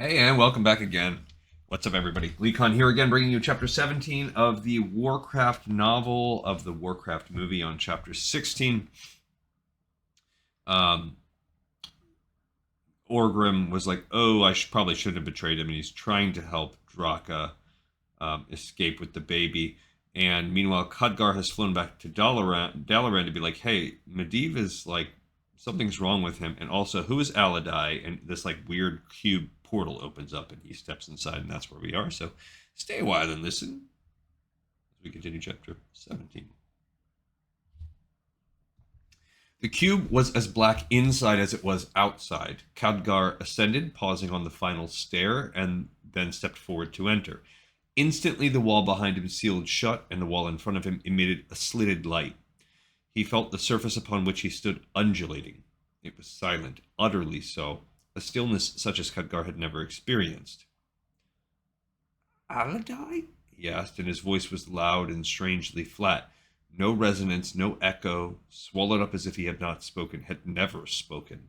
Hey, and welcome back again. What's up, everybody? Leecon here again, bringing you Chapter 17 of the Warcraft novel of the Warcraft movie on Chapter 16. Um, Orgrim was like, oh, probably shouldn't have betrayed him, and he's trying to help Draka escape with the baby. And meanwhile, Khadgar has flown back to Dalaran to be like, hey, Medivh is like, something's wrong with him. And also, who is Aladai? And this like weird cube portal opens up and he steps inside, and that's where we are. So stay a while and listen as we continue chapter 17. The cube was as black inside as it was outside. Khadgar ascended, pausing on the final stair, and then stepped forward to enter. Instantly, the wall behind him sealed shut, and the wall in front of him emitted a slitted light. He felt the surface upon which he stood undulating. It was silent, utterly so, a stillness such as Khadgar had never experienced. Aladai? He asked, and his voice was loud and strangely flat. No resonance, no echo, swallowed up as if he had not spoken, had never spoken.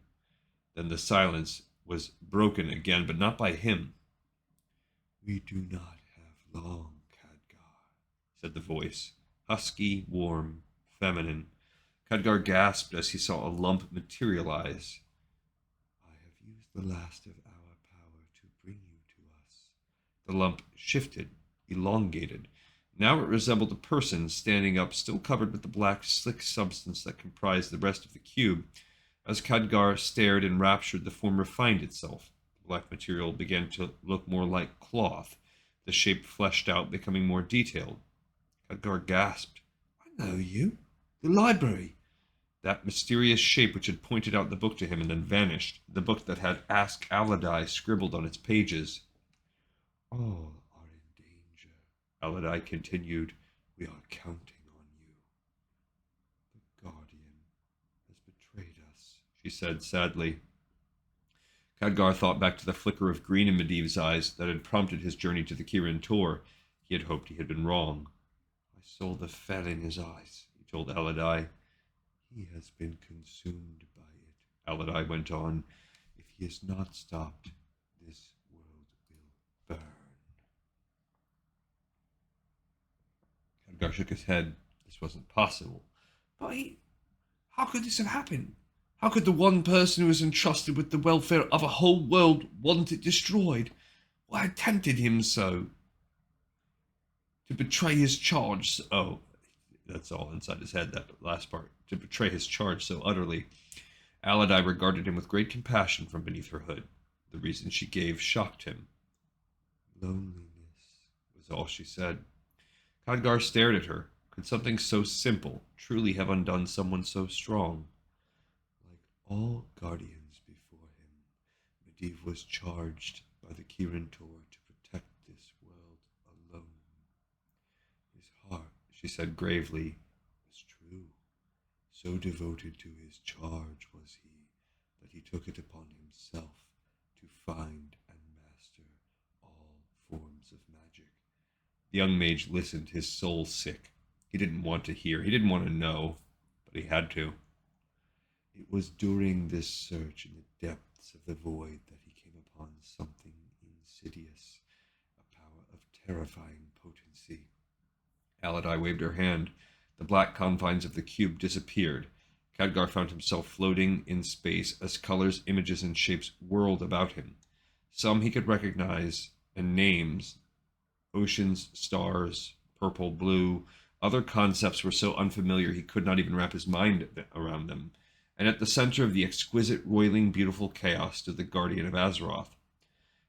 Then the silence was broken again, but not by him. We do not have long, Khadgar, said the voice, husky, warm, feminine. Khadgar gasped as he saw a lump materialize. I have used the last of our power to bring you to us. The lump shifted, elongated. Now it resembled a person standing up, still covered with the black, slick substance that comprised the rest of the cube. As Khadgar stared enraptured, the form refined itself. The black material began to look more like cloth, the shape fleshed out, becoming more detailed. Khadgar gasped. I know you. The library. That mysterious shape which had pointed out the book to him and then vanished, the book that had Ask Aladai scribbled on its pages. All are in danger, Aladai continued. We are counting on you. The Guardian has betrayed us, she said sadly. Khadgar thought back to the flicker of green in Medivh's eyes that had prompted his journey to the Kirin Tor. He had hoped he had been wrong. I saw the fel in his eyes, he told Aladai. He has been consumed by it, Aladai went on. If he is not stopped, this world will burn. Khadgar shook his head. This wasn't possible. But how could this have happened? How could the one person who was entrusted with the welfare of a whole world want it destroyed? What had tempted him so? To betray his charge. Oh, that's all inside his head, that last part. To betray his charge so utterly. Aladai regarded him with great compassion from beneath her hood. The reason she gave shocked him. Loneliness was all she said. Khadgar stared at her. Could something so simple truly have undone someone so strong? Like all guardians before him, Medivh was charged by the Kirin Tor to protect this world alone. His heart, she said gravely, was true. So devoted to his charge was he that he took it upon himself to find and master all forms of magic. The young mage listened, his soul sick. He didn't want to hear, he didn't want to know, but he had to. It was during this search in the depths of the void that he came upon something insidious, a power of terrifying potency. Aladai waved her hand. The black confines of the cube disappeared. Khadgar found himself floating in space as colors, images, and shapes whirled about him. Some he could recognize, and names. Oceans, stars, purple, blue. Other concepts were so unfamiliar he could not even wrap his mind around them. And at the center of the exquisite, roiling, beautiful chaos stood the guardian of Azeroth.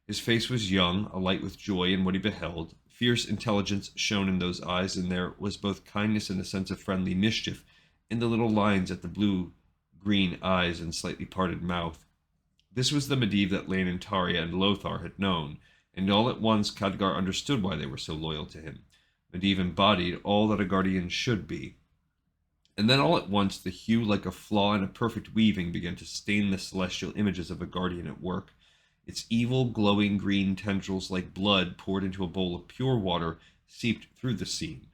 His face was young, alight with joy in what he beheld. Fierce intelligence shone in those eyes, and there was both kindness and a sense of friendly mischief in the little lines at the blue-green eyes and slightly parted mouth. This was the Medivh that Lane and Taria and Lothar had known, and all at once Khadgar understood why they were so loyal to him. Medivh embodied all that a guardian should be. And then all at once the hue like a flaw in a perfect weaving began to stain the celestial images of a guardian at work. Its evil, glowing green tendrils like blood poured into a bowl of pure water seeped through the scene.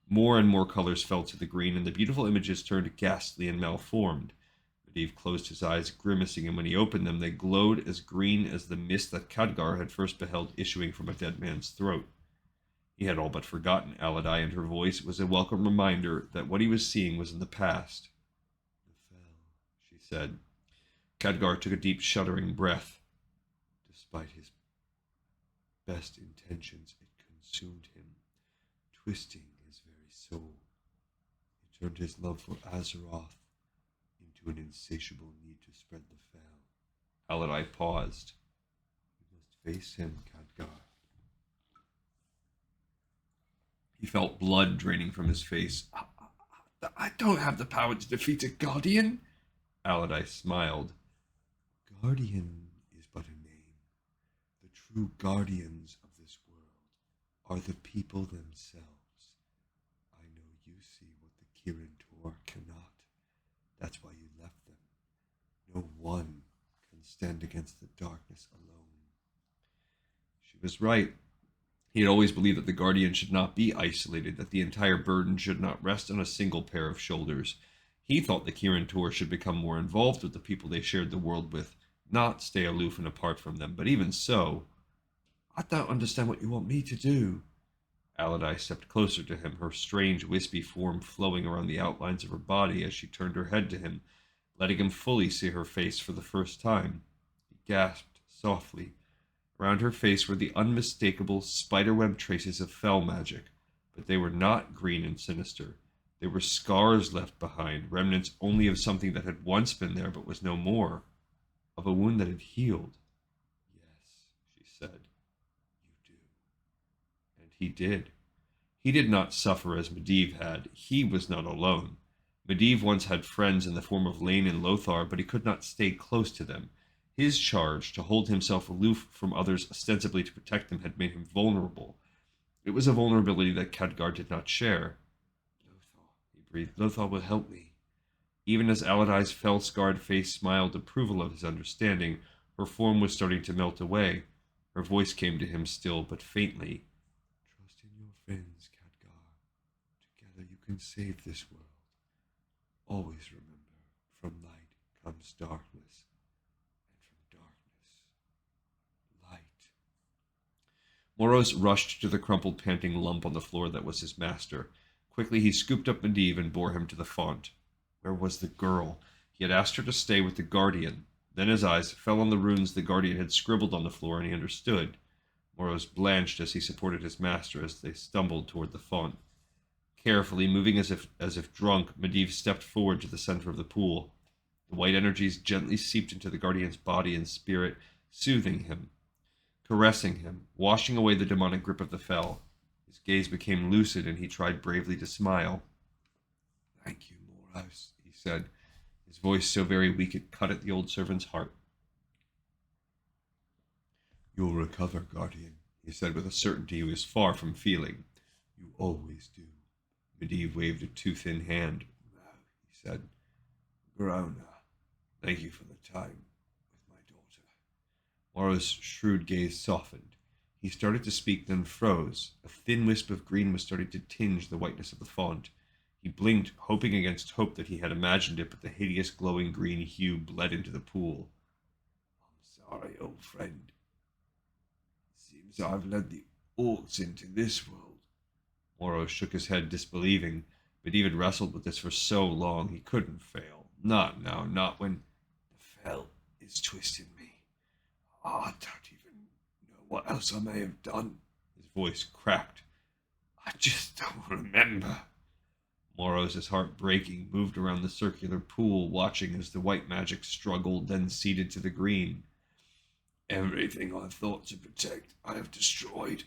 More and more colors fell to the green, and the beautiful images turned ghastly and malformed. Medivh closed his eyes, grimacing, and when he opened them, they glowed as green as the mist that Khadgar had first beheld issuing from a dead man's throat. He had all but forgotten Aladai, and her voice was a welcome reminder that what he was seeing was in the past. "The fell," she said. Khadgar took a deep, shuddering breath. Despite his best intentions, it consumed him, twisting his very soul. It turned his love for Azeroth into an insatiable need to spread the fell. Aladai paused. "You must face him, Khadgar." He felt blood draining from his face. "I don't have the power to defeat a Guardian." Aladai smiled. "Guardian is but a name. The true guardians of this world are the people themselves. I know you see what the Kirin Tor cannot. That's why you left them. No one can stand against the darkness alone." She was right. He had always believed that the Guardian should not be isolated, that the entire burden should not rest on a single pair of shoulders. He thought the Kirin Tor should become more involved with the people they shared the world with, not stay aloof and apart from them. But even so, "I don't understand what you want me to do." Aladai stepped closer to him, her strange, wispy form flowing around the outlines of her body as she turned her head to him, letting him fully see her face for the first time. He gasped softly. Around her face were the unmistakable spiderweb traces of fell magic, but they were not green and sinister. They were scars left behind, remnants only of something that had once been there but was no more, of a wound that had healed. "Yes," she said, "you do." And he did. He did not suffer as Medivh had. He was not alone. Medivh once had friends in the form of Lane and Lothar, but he could not stay close to them. His charge, to hold himself aloof from others ostensibly to protect them, had made him vulnerable. It was a vulnerability that Khadgar did not share. "Lothar," he breathed, "Lothar will help me." Even as Aladai's fell-scarred face smiled approval of his understanding, her form was starting to melt away. Her voice came to him still, but faintly. "Trust in your friends, Khadgar. Together you can save this world. Always remember, from light comes darkness. Light." Moros rushed to the crumpled, panting lump on the floor that was his master. Quickly he scooped up Medivh and bore him to the font. Where was the girl? He had asked her to stay with the Guardian. Then his eyes fell on the runes the Guardian had scribbled on the floor, and he understood. Moros blanched as he supported his master as they stumbled toward the font. Carefully, moving as if drunk, Medivh stepped forward to the center of the pool. The white energies gently seeped into the Guardian's body and spirit, soothing him, caressing him, washing away the demonic grip of the fell. His gaze became lucid, and he tried bravely to smile. "Thank you, Moros," he said, his voice so very weak it cut at the old servant's heart. "You'll recover, Guardian," he said with a certainty he was far from feeling. "You always do." Medivh waved a too-thin hand. "No," he said. "Grona, thank you for the time with my daughter." Moros' shrewd gaze softened. He started to speak, then froze. A thin wisp of green was starting to tinge the whiteness of the font. He blinked, hoping against hope that he had imagined it, but the hideous glowing green hue bled into the pool. "I'm sorry, old friend. Seems I've led the orcs into this world." Moros shook his head, disbelieving. Medivh had wrestled with this for so long, he couldn't fail. Not now, not when the fell is twisting me. I don't even know what else I may have done. His voice cracked. "I just don't remember." Moros, his heart breaking, moved around the circular pool, watching as the white magic struggled, then ceded to the green. "Everything I thought to protect, I have destroyed."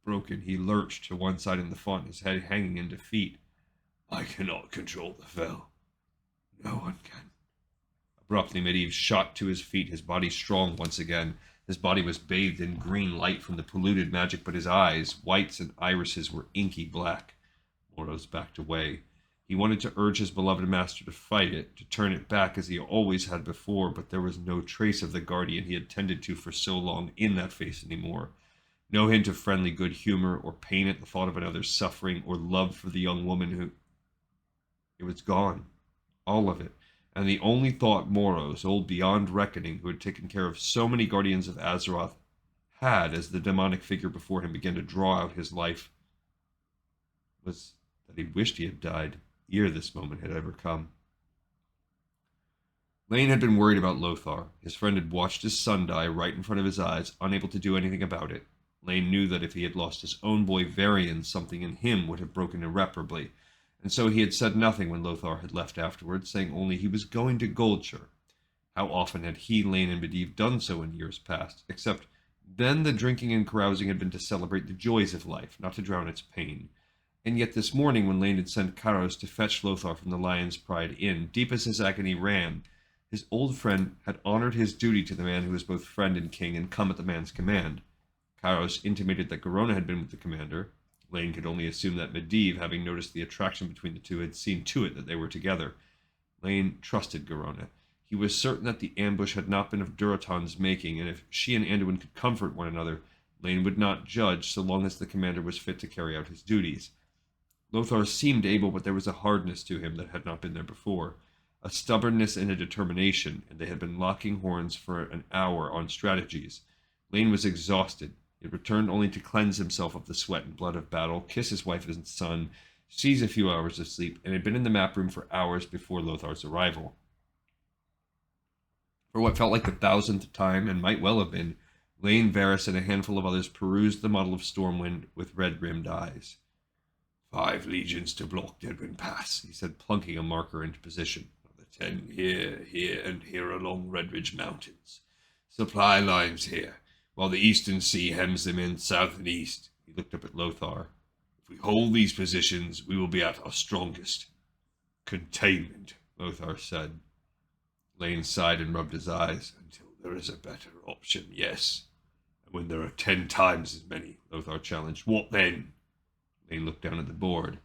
Broken, he lurched to one side in the font, his head hanging in defeat. "I cannot control the fell. No one can." Abruptly, Medivh shot to his feet, his body strong once again. His body was bathed in green light from the polluted magic, but his eyes, whites and irises, were inky black. Moros backed away. He wanted to urge his beloved master to fight it, to turn it back as he always had before, but there was no trace of the Guardian he had tended to for so long in that face anymore. No hint of friendly good humor, or pain at the thought of another's suffering, or love for the young woman who... It was gone. All of it. and the only thought Moros, old beyond reckoning, who had taken care of so many guardians of Azeroth, had as the demonic figure before him began to draw out his life was that he wished he had died ere this moment had ever come. Lane had been worried about Lothar. His friend had watched his son die right in front of his eyes, unable to do anything about it. Lane knew that if he had lost his own boy Varian, something in him would have broken irreparably, and so he had said nothing when Lothar had left afterwards, saying only he was going to Goldshire. How often had he, Lane, and Medivh done so in years past, except then the drinking and carousing had been to celebrate the joys of life, not to drown its pain. And yet this morning, when Lane had sent Karos to fetch Lothar from the Lion's Pride Inn, deep as his agony ran, his old friend had honored his duty to the man who was both friend and king and come at the man's command. Karos intimated that Garona had been with the commander. Lane could only assume that Medivh, having noticed the attraction between the two, had seen to it that they were together. Lane trusted Garona. He was certain that the ambush had not been of Duratan's making, and if she and Anduin could comfort one another, Lane would not judge so long as the commander was fit to carry out his duties. Lothar seemed able, but there was a hardness to him that had not been there before, a stubbornness and a determination, and they had been locking horns for an hour on strategies. Lane was exhausted. He returned only to cleanse himself of the sweat and blood of battle, kiss his wife and son, seize a few hours of sleep, and had been in the map room for hours before Lothar's arrival. For what felt like the 1,000th time, and might well have been, Lane, Varys, and a handful of others perused the model of Stormwind with red-rimmed eyes. 5 legions to block Deadwind Pass, he said, plunking a marker into position. Another 10 here, here, and here along Redridge Mountains. Supply lines here, while the eastern sea hems them in south and east. He looked up at Lothar. If we hold these positions, we will be at our strongest. Containment, Lothar said. Lane sighed and rubbed his eyes. Until there is a better option, yes. And when there are 10 times as many, Lothar challenged. What then? Lane looked down at the board.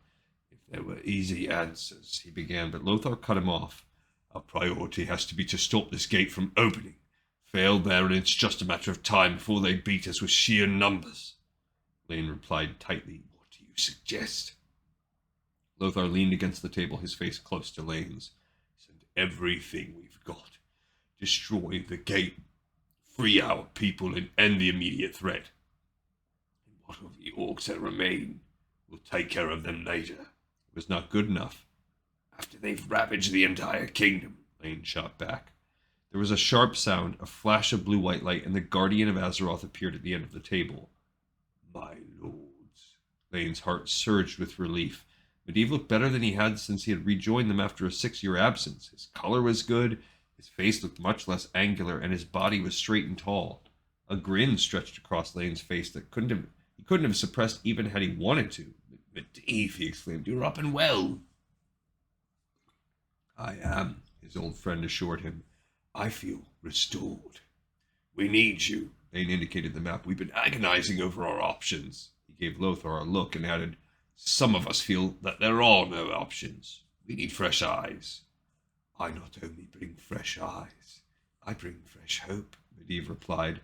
If there were easy answers, he began, but Lothar cut him off. Our priority has to be to stop this gate from opening. Fail there, and it's just a matter of time before they beat us with sheer numbers. Lane replied tightly. What do you suggest? Lothar leaned against the table, his face close to Lane's. Send everything we've got. Destroy the gate. Free our people and end the immediate threat. And what of the orcs that remain? We'll take care of them later. It was not good enough. After they've ravaged the entire kingdom, Lane shot back. There was a sharp sound, a flash of blue-white light, and the Guardian of Azeroth appeared at the end of the table. My lords. Lane's heart surged with relief. Medivh looked better than he had since he had rejoined them after a 6-year absence. His color was good, his face looked much less angular, and his body was straight and tall. A grin stretched across Lane's face that he couldn't have suppressed even had he wanted to. Medivh, he exclaimed, you're up and well. I am, his old friend assured him. I feel restored. We need you, Lane indicated the map. We've been agonizing over our options. He gave Lothar a look and added, some of us feel that there are no options. We need fresh eyes. I not only bring fresh eyes, I bring fresh hope, Medivh replied.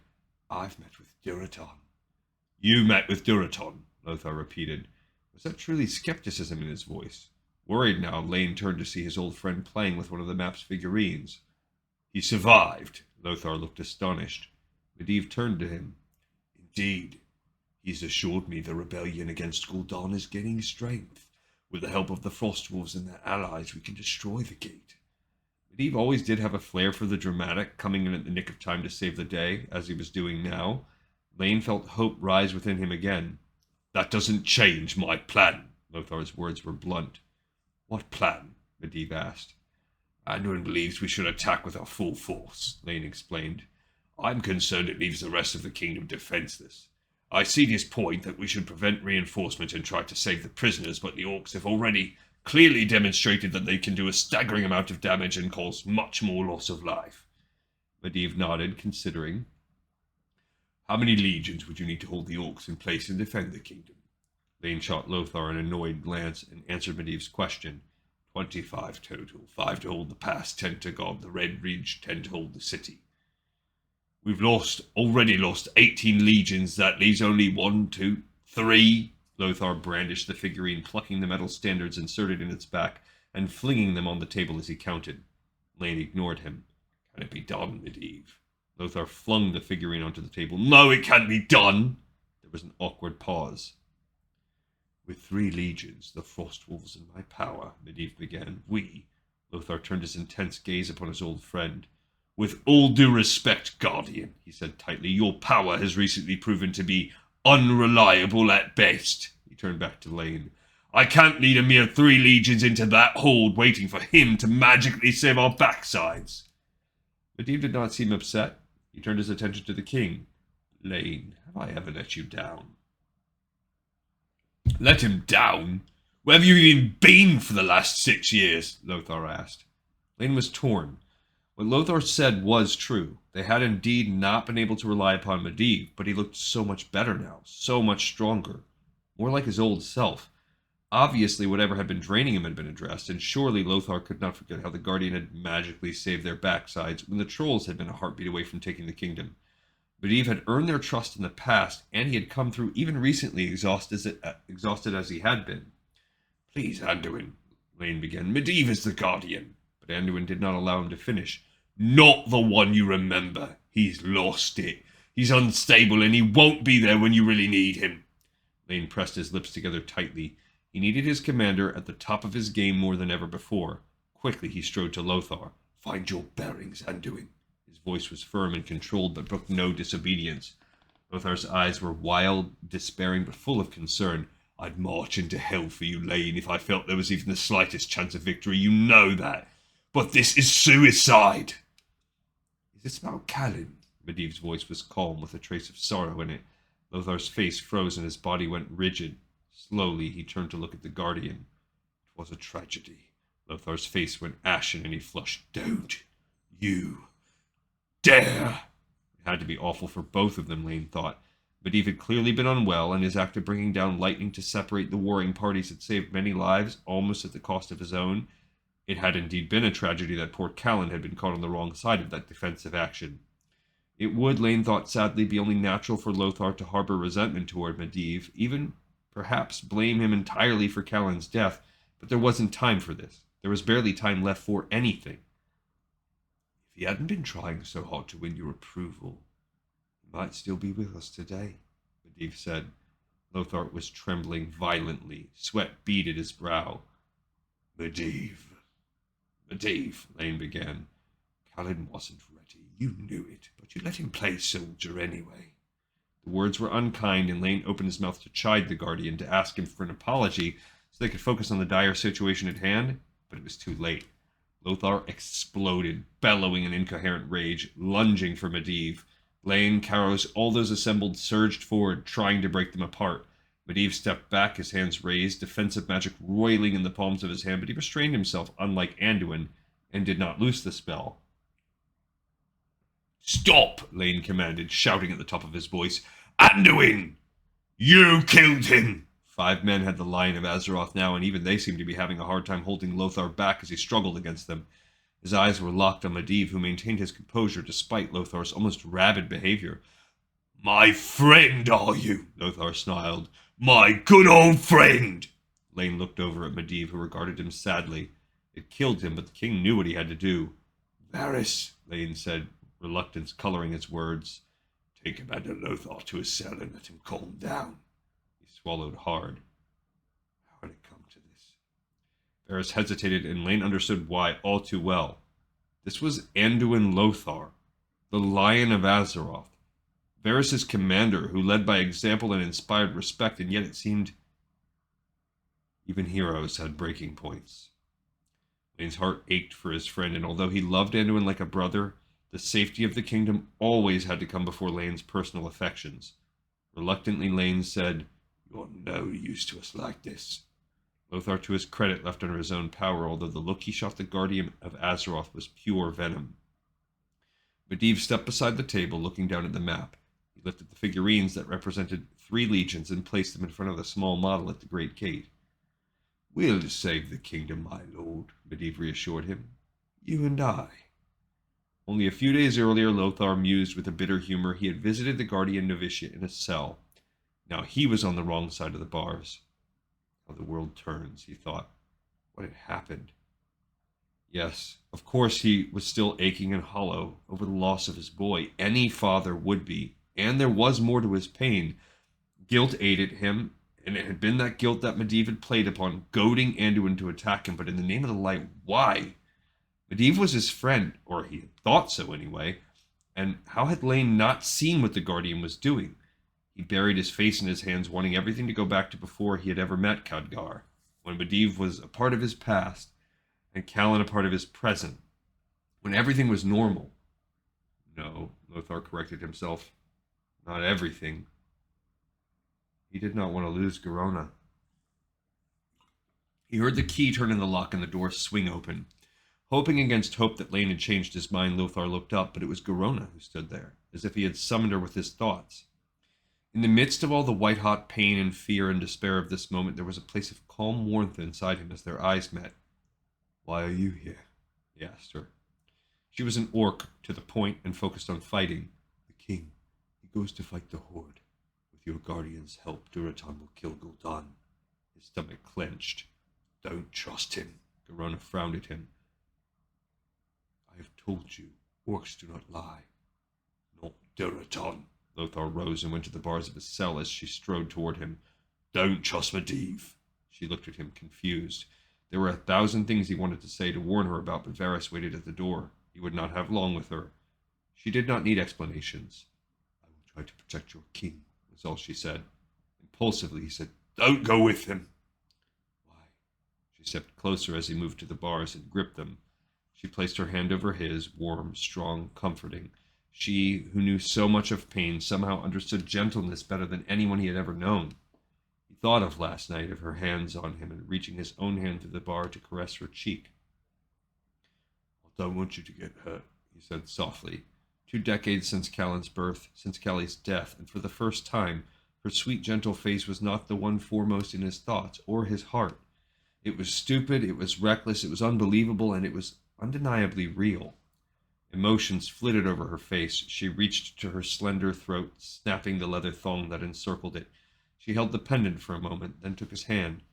I've met with Duratan. You met with Duratan, Lothar repeated. Was that truly skepticism in his voice? Worried now, Lane turned to see his old friend playing with one of the map's figurines. He survived. Lothar looked astonished. Medivh turned to him. Indeed. He's assured me the rebellion against Gul'dan is gaining strength. With the help of the Frostwolves and their allies, we can destroy the gate. Medivh always did have a flair for the dramatic, coming in at the nick of time to save the day, as he was doing now. Lane felt hope rise within him again. That doesn't change my plan. Lothar's words were blunt. What plan? Medivh asked. Anduin believes we should attack with our full force, Lane explained. I'm concerned it leaves the rest of the kingdom defenseless. I see his point that we should prevent reinforcement and try to save the prisoners, but the orcs have already clearly demonstrated that they can do a staggering amount of damage and cause much more loss of life. Medivh nodded, considering. How many legions would you need to hold the orcs in place and defend the kingdom? Lane shot Lothar an annoyed glance and answered Medivh's question. 25 total. 5 to hold the pass, 10 to guard the Red Ridge, 10 to hold the city. We've already lost 18 legions. That leaves only 1, 2, 3. Lothar brandished the figurine, plucking the metal standards inserted in its back and flinging them on the table as he counted. Lane ignored him. Can it be done, Medivh? Lothar flung the figurine onto the table. No, it can't be done! There was an awkward pause. With 3 legions, the Frostwolves in my power, Medivh began. Lothar turned his intense gaze upon his old friend. With all due respect, Guardian, he said tightly, your power has recently proven to be unreliable at best. He turned back to Lane. I can't lead a mere 3 legions into that hold, waiting for him to magically save our backsides. Medivh did not seem upset. He turned his attention to the king. Lane, have I ever let you down? Let him down? Where have you even been for the last 6 years? Lothar asked. Lane was torn. What Lothar said was true. They had indeed not been able to rely upon Medivh, but he looked so much better now, so much stronger, more like his old self. Obviously, whatever had been draining him had been addressed, and surely Lothar could not forget how the Guardian had magically saved their backsides when the trolls had been a heartbeat away from taking the kingdom. Medivh had earned their trust in the past, and he had come through even recently exhausted as he had been. Please, Anduin, Lane began. Medivh is the Guardian. But Anduin did not allow him to finish. Not the one you remember. He's lost it. He's unstable, and he won't be there when you really need him. Lane pressed his lips together tightly. He needed his commander at the top of his game more than ever before. Quickly he strode to Lothar. Find your bearings, Anduin. His voice was firm and controlled, but brooked no disobedience. Lothar's eyes were wild, despairing, but full of concern. I'd march into hell for you, Lane, if I felt there was even the slightest chance of victory. You know that. But this is suicide. Is this about Callan? Medivh's voice was calm, with a trace of sorrow in it. Lothar's face froze and his body went rigid. Slowly, he turned to look at the Guardian. It was a tragedy. Lothar's face went ashen and he flushed. Don't you dare! It had to be awful for both of them, Lane thought. Medivh had clearly been unwell, and his act of bringing down lightning to separate the warring parties had saved many lives, almost at the cost of his own. It had indeed been a tragedy that poor Callan had been caught on the wrong side of that defensive action. It would, Lane thought sadly, be only natural for Lothar to harbor resentment toward Medivh, even perhaps blame him entirely for Callan's death, but there wasn't time for this. There was barely time left for anything. If he hadn't been trying so hard to win your approval, he might still be with us today, Medivh said. Lothar was trembling violently. Sweat beaded his brow. Medivh, Lane began. Callan wasn't ready. You knew it, but you let him play soldier anyway. The words were unkind, and Lane opened his mouth to chide the Guardian, to ask him for an apology so they could focus on the dire situation at hand, but it was too late. Lothar exploded, bellowing in incoherent rage, lunging for Medivh. Lane, Karos, all those assembled surged forward, trying to break them apart. Medivh stepped back, his hands raised, defensive magic roiling in the palms of his hand, but he restrained himself, unlike Anduin, and did not loose the spell. Stop, Lane commanded, shouting at the top of his voice. Anduin! You killed him! 5 men had the Lion of Azeroth now, and even they seemed to be having a hard time holding Lothar back as he struggled against them. His eyes were locked on Medivh, who maintained his composure despite Lothar's almost rabid behavior. My friend, are you? Lothar snarled. My good old friend! Lane looked over at Medivh, who regarded him sadly. It killed him, but the king knew what he had to do. Varys, Lane said, reluctance coloring his words. Take Commander Lothar to his cell and let him calm down. He swallowed hard. How had it come to this? Varys hesitated, and Lane understood why all too well. This was Anduin Lothar, the Lion of Azeroth. Varys' commander, who led by example and inspired respect, and yet it seemed even heroes had breaking points. Lane's heart ached for his friend, and although he loved Anduin like a brother, the safety of the kingdom always had to come before Lane's personal affections. Reluctantly, Lane said, You're no use to us like this. Lothar, to his credit, left under his own power, although the look he shot the Guardian of Azeroth was pure venom. Medivh stepped beside the table, looking down at the map. He lifted the figurines that represented 3 legions and placed them in front of the small model at the Great Gate. We'll save the kingdom, my lord, Medivh reassured him. You and I. Only a few days earlier, Lothar mused with a bitter humor. He had visited the Guardian Novitiate in a cell. Now he was on the wrong side of the bars. How the world turns, he thought. What had happened? Yes, of course he was still aching and hollow over the loss of his boy. Any father would be. And there was more to his pain. Guilt aided him, and it had been that guilt that Medivh had played upon, goading Anduin to attack him. But in the name of the light, why? Medivh was his friend, or he had thought so anyway. And how had Lane not seen what the Guardian was doing? He buried his face in his hands, wanting everything to go back to before he had ever met Khadgar, when Medivh was a part of his past and Callan a part of his present, when everything was normal. No, Lothar corrected himself. Not everything. He did not want to lose Garona. He heard the key turn in the lock and the door swing open. Hoping against hope that Lane had changed his mind, Lothar looked up, but it was Garona who stood there, as if he had summoned her with his thoughts. In the midst of all the white-hot pain and fear and despair of this moment, there was a place of calm warmth inside him as their eyes met. "Why are you here?" he asked her. She was an orc, to the point, and focused on fighting. "The king, he goes to fight the Horde. With your guardian's help, Durotan will kill Gul'dan." His stomach clenched. "Don't trust him." Garona frowned at him. "I have told you, orcs do not lie." "Not Durotan." Lothar rose and went to the bars of his cell as she strode toward him. "Don't trust Medivh." She looked at him, confused. There were 1,000 things he wanted to say to warn her about, but Varys waited at the door. He would not have long with her. She did not need explanations. "I will try to protect your king," was all she said. Impulsively, he said, "Don't go with him." "Why?" She stepped closer as he moved to the bars and gripped them. She placed her hand over his, warm, strong, comforting. She, who knew so much of pain, somehow understood gentleness better than anyone he had ever known. He thought of last night, of her hands on him, and reaching his own hand through the bar to caress her cheek. "I don't want you to get hurt," he said softly. 2 decades since Callan's birth, since Callie's death, and for the first time, her sweet, gentle face was not the one foremost in his thoughts or his heart. It was stupid, it was reckless, it was unbelievable, and it was undeniably real. Emotions flitted over her face. She reached to her slender throat, snapping the leather thong that encircled it. She held the pendant for a moment, then took his hand.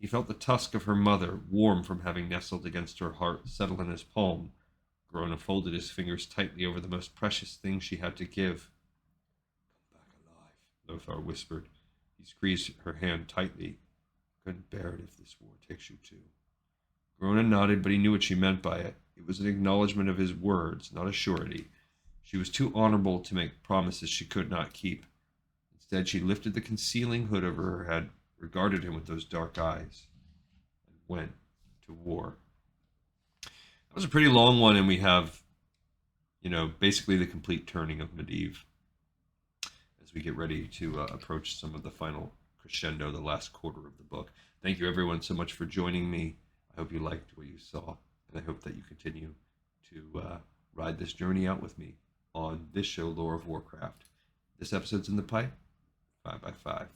He felt the tusk of her mother, warm from having nestled against her heart, settle in his palm. Garona folded his fingers tightly over the most precious thing she had to give. "Come back alive," Lothar whispered. He squeezed her hand tightly. "Couldn't bear it if this war takes you too." Garona nodded, but he knew what she meant by it. It was an acknowledgment of his words, not a surety. She was too honorable to make promises she could not keep. Instead, she lifted the concealing hood over her head, regarded him with those dark eyes, and went to war. That was a pretty long one, and we have, basically the complete turning of Medivh as we get ready to approach some of the final crescendo, the last quarter of the book. Thank you, everyone, so much for joining me. I hope you liked what you saw, and I hope that you continue to ride this journey out with me on this show, Lore of Warcraft. This episode's in the pipe, 5 by 5.